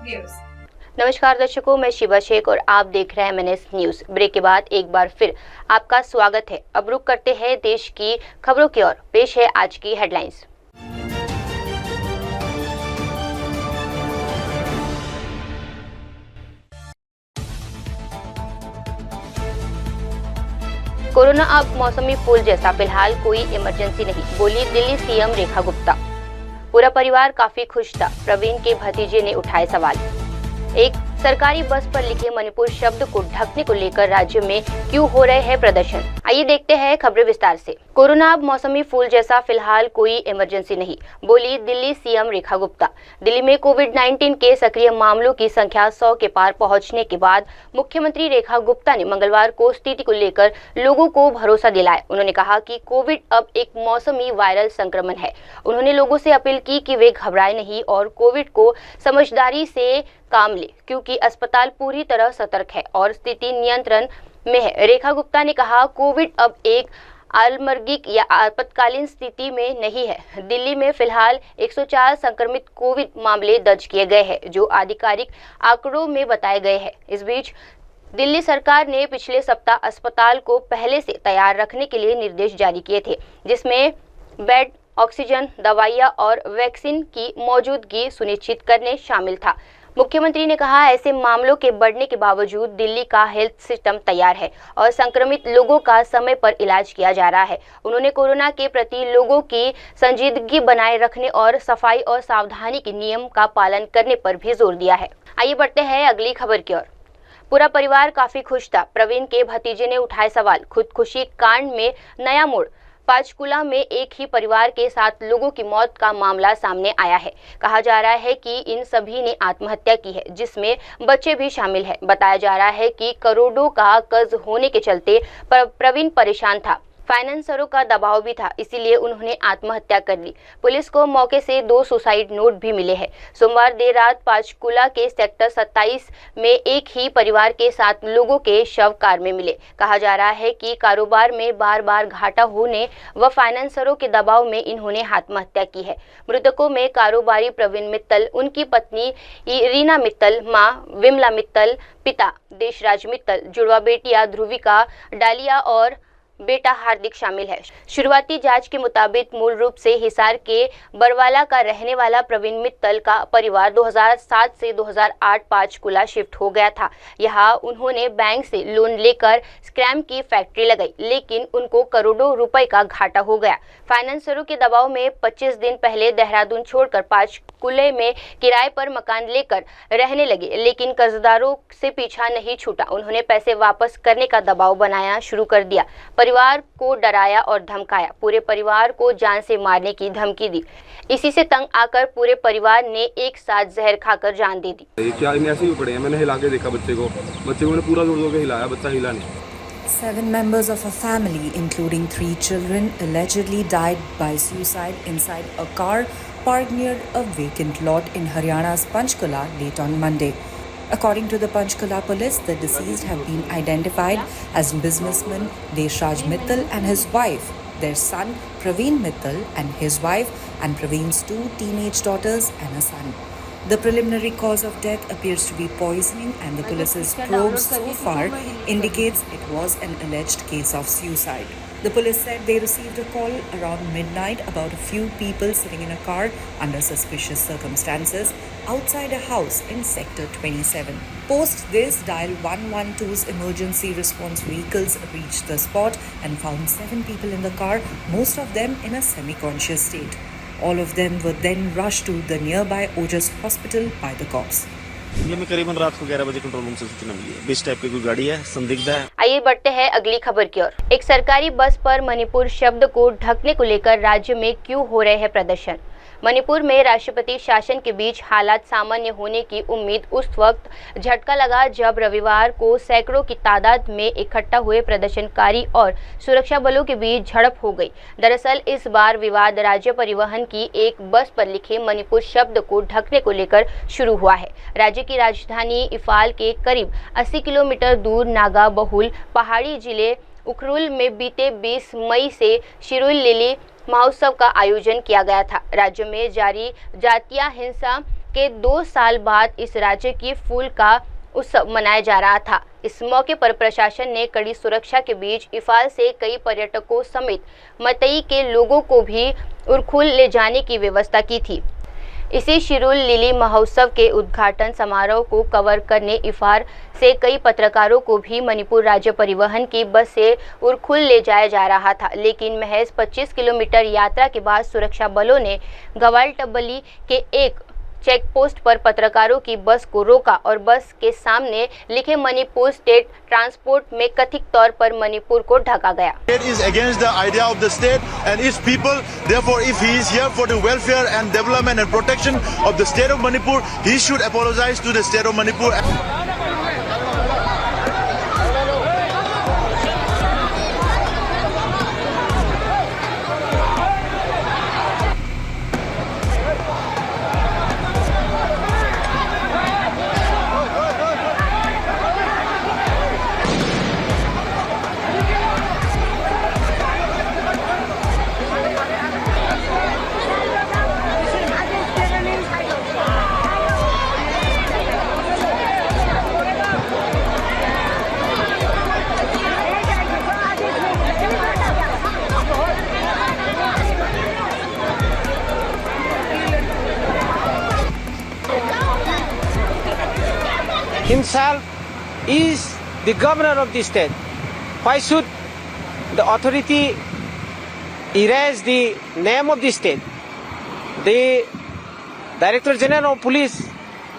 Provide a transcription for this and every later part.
Viewers. नमस्कार दर्शकों, मैं शिवा शेख और आप देख रहे हैं MNS न्यूज। ब्रेक के बाद एक बार फिर आपका स्वागत है। अब रुक करते हैं देश की खबरों की ओर। पेश है आज की हेडलाइंस। कोरोना अब मौसमी फूल जैसा, फिलहाल कोई इमरजेंसी नहीं, बोली दिल्ली सीएम रेखा गुप्ता। पूरा परिवार काफी खुश था, प्रवीण के भतीजे ने उठाए सवाल। एक सरकारी बस पर लिखे मणिपुर शब्द को ढकने को लेकर राज्य में क्यों हो रहे हैं प्रदर्शन। आइए देखते हैं खबरें विस्तार से। कोरोना अब मौसमी फूल जैसा, फिलहाल कोई इमरजेंसी नहीं, बोली दिल्ली सीएम रेखा गुप्ता। दिल्ली में कोविड-19 के सक्रिय मामलों की संख्या 100 के पार पहुंचने के बाद मुख्यमंत्री रेखा गुप्ता ने मंगलवार को स्थिति को लेकर लोगों को भरोसा दिलाया। उन्होंने कहा कि कोविड अब एक मौसमी वायरल संक्रमण है। उन्होंने लोगों से अपील की कि वे घबराए नहीं और कोविड को समझदारी से काम ले, क्योंकि अस्पताल पूरी तरह सतर्क है और स्थिति नियंत्रण में है। रेखा गुप्ता ने कहा, कोविड अब एक अलमर्गिक या आपातकालीन स्थिति में नहीं है। दिल्ली में फिलहाल 104 संक्रमित कोविड मामले दर्ज किए गए हैं, जो आधिकारिक आंकड़ों में बताए गए हैं। इस बीच दिल्ली सरकार ने पिछले सप्ताह अस्पताल को पहले से तैयार रखने के लिए निर्देश जारी किए थे, जिसमें बेड, ऑक्सीजन, दवाइयां और वैक्सीन की मौजूदगी सुनिश्चित करने शामिल था। मुख्यमंत्री ने कहा, ऐसे मामलों के बढ़ने के बावजूद दिल्ली का हेल्थ सिस्टम तैयार है और संक्रमित लोगों का समय पर इलाज किया जा रहा है। उन्होंने कोरोना के प्रति लोगों की संजीदगी बनाए रखने और सफाई और सावधानी के नियम का पालन करने पर भी जोर दिया है। आइए बढ़ते हैं अगली खबर की ओर। पूरा परिवार काफी खुश था, प्रवीण के भतीजे ने उठाए सवाल। खुदकुशी कांड में नया मोड़। पंचकुला में एक ही परिवार के 7 लोगों की मौत का मामला सामने आया है। कहा जा रहा है कि इन सभी ने आत्महत्या की है, जिसमें बच्चे भी शामिल हैं। बताया जा रहा है कि करोड़ों का कर्ज होने के चलते प्रवीण परेशान था। फाइनेंसरों का दबाव भी था, इसीलिए उन्होंने आत्महत्या कर ली। पुलिस को मौके से 2 सुसाइड नोट भी मिले हैं। सोमवार देर रात पंचकुला के सेक्टर 27 में एक ही परिवार के 7 लोगों के शव कार में मिले। कहा जा रहा है कि कारोबार में बार बार घाटा होने व फाइनेंसरों के दबाव में इन्होंने आत्महत्या की है। मृतकों में कारोबारी प्रवीण मित्तल, उनकी पत्नी रीना मित्तल, मां विमला मित्तल, पिता देशराज मित्तल, जुड़वा बेटियां ध्रुविका डालिया और बेटा हार्दिक शामिल है। शुरुआती जांच के मुताबिक मूल रूप से हिसार के बरवाला का रहने वाला प्रवीण मित्तल का परिवार 2007 से 2008 पंचकुला शिफ्ट हो गया था। यहाँ उन्होंने बैंक से लोन लेकर स्क्रैप की फैक्ट्री लगाई, लेकिन उनको करोड़ों रुपए का घाटा हो गया। फाइनेंसरों के दबाव में 25 दिन पहले देहरादून छोड़कर पंचकुले में किराए पर मकान लेकर रहने लगे, लेकिन कर्जदारों से पीछा नहीं छूटा। उन्होंने पैसे वापस करने का दबाव बनाना शुरू कर दिया। परिवार को डराया और धमकाया, पूरे परिवार को जान से मारने की धमकी दी। इसी से तंग आकर पूरे परिवार ने एक साथ जहर खाकर जान दे दी। क्या ऐसे ही पड़े हैं? मैंने हिला के देखा बच्चे को मैंने पूरा जोर जोर के हिलाया, बच्चा हिला नहीं। 7 members of a family, including 3 children, allegedly died by suicide inside a car parked near a vacant lot in Haryana's Panchkula late on Monday. According to the Panchkula police, the deceased have been identified as businessman Deshraj Mittal and his wife, their son Praveen Mittal and his wife, and Praveen's 2 teenage daughters and a son. The preliminary cause of death appears to be poisoning, and the police's probe so far indicates it was an alleged case of suicide. The police said they received a call around midnight about a few people sitting in a car under suspicious circumstances outside a house in Sector 27. Post this, Dial 112's emergency response vehicles reached the spot and found 7 people in the car, most of them in a semi-conscious state. All of them were then rushed to the nearby Ojas Hospital by the cops. में करीबन रात को 11 बजे control room से सूचना मिली है। बीच type की कोई गाड़ी है, संदिग्ध है। आइए बढ़ते हैं अगली खबर की ओर। एक सरकारी बस पर मणिपुर शब्द को ढकने को लेकर राज्य में क्यों हो रहे हैं प्रदर्शन। मणिपुर में राष्ट्रपति शासन के बीच हालात सामान्य होने की उम्मीद उस वक्त झटका लगा जब रविवार को सैकड़ों की तादाद में इकट्ठा हुए प्रदर्शनकारी और सुरक्षा बलों के बीच झड़प हो गई। दरअसल इस बार विवाद राज्य परिवहन की एक बस पर लिखे मणिपुर शब्द को ढकने को लेकर शुरू हुआ है। राज्य की राजधानी इम्फाल के करीब 80 किलोमीटर दूर नागा बहुल पहाड़ी जिले उखरुल में बीते 20 मई से शिरुल लिली महोत्सव का आयोजन किया गया था। राज्य में जारी जातीय हिंसा के 2 साल बाद इस राज्य की फूल का उत्सव मनाया जा रहा था। इस मौके पर प्रशासन ने कड़ी सुरक्षा के बीच इफाल से कई पर्यटकों समेत मतई के लोगों को भी उरखुल ले जाने की व्यवस्था की थी। इसी शिरुल लिली महोत्सव के उद्घाटन समारोह को कवर करने इफाल से कई पत्रकारों को भी मणिपुर राज्य परिवहन की बस से उरखुल ले जाया जा रहा था, लेकिन महज 25 किलोमीटर यात्रा के बाद सुरक्षा बलों ने गवालटबली के एक चेक पोस्ट पर पत्रकारों की बस को रोका और बस के सामने लिखे मणिपुर स्टेट ट्रांसपोर्ट में कथित तौर पर मणिपुर को ढका गया। It is against the idea of the state and its people. Therefore, if he is here for the welfare and development and protection of the state of Manipur, he should apologize to the state of Manipur. Himself is the governor of the state. Why should the authority erase the name of the state? The Director General of Police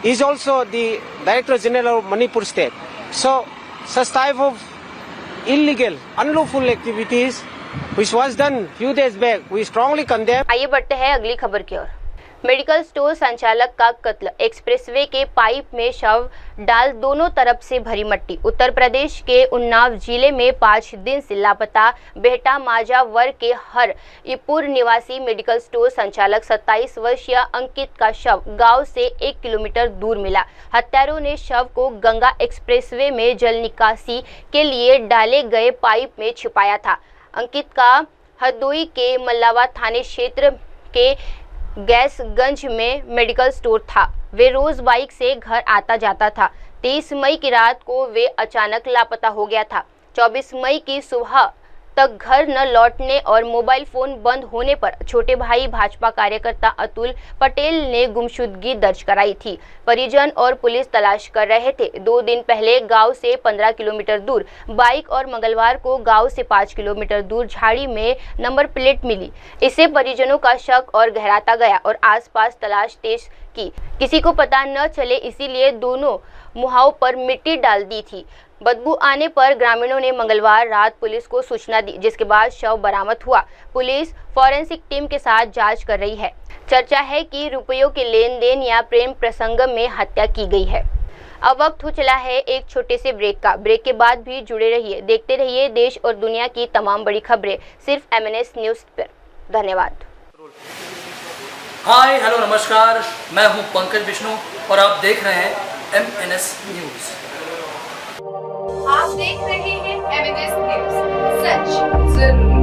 is also the Director General of Manipur State. So, such type of illegal, unlawful activities which was done few days back, we strongly condemn. आइए बढ़ते हैं अगली खबर की ओर। Medical store संचालक का कत्ल, expressway के पाइप में शव डाल दोनों तरफ से भरी मट्टी। उत्तर प्रदेश के उन्नाव जिले में 5 दिन से लापता बेहटा माजा वर्ग के हर ईपुर निवासी मेडिकल स्टोर संचालक 27 वर्षीय अंकित का शव गांव से 1 किलोमीटर दूर मिला। हत्यारों ने शव को गंगा एक्सप्रेसवे में जल निकासी के लिए डाले गए पाइप में छिपाया था। अंकित का हरदोई के मल्लावा थाने क्षेत्र के गैसगंज में मेडिकल स्टोर था। वे रोज बाइक से घर आता जाता था। 23 मई की रात को वे अचानक लापता हो गया था। 24 मई की सुबह तक घर न लौटने और मोबाइल फोन बंद होने पर छोटे भाई भाजपा कार्यकर्ता अतुल पटेल ने गुमशुदगी दर्ज कराई थी। परिजन और पुलिस तलाश कर रहे थे। 2 दिन पहले गांव से 15 किलोमीटर दूर बाइक और मंगलवार को गांव से 5 किलोमीटर दूर झाड़ी में नंबर प्लेट मिली। इससे परिजनों का शक और गहराता गया और आसपास तलाश तेज की। किसी को पता न चले इसीलिए दोनों मुहावों पर मिट्टी डाल दी थी। बदबू आने पर ग्रामीणों ने मंगलवार रात पुलिस को सूचना दी, जिसके बाद शव बरामद हुआ। पुलिस फॉरेंसिक टीम के साथ जांच कर रही है। चर्चा है कि रुपयों के लेन देन या प्रेम प्रसंग में हत्या की गई है। अब वक्त हो चला है एक छोटे से ब्रेक का। ब्रेक के बाद भी जुड़े रहिए, देखते रहिए देश और दुनिया की तमाम बड़ी खबरें सिर्फ MNS न्यूज पर। धन्यवाद। हाय हेलो नमस्कार, मैं हूं पंकज विष्णु और आप देख रहे हैं MNS न्यूज। आप देख रहे हैं MNS न्यूज, सच जरूर।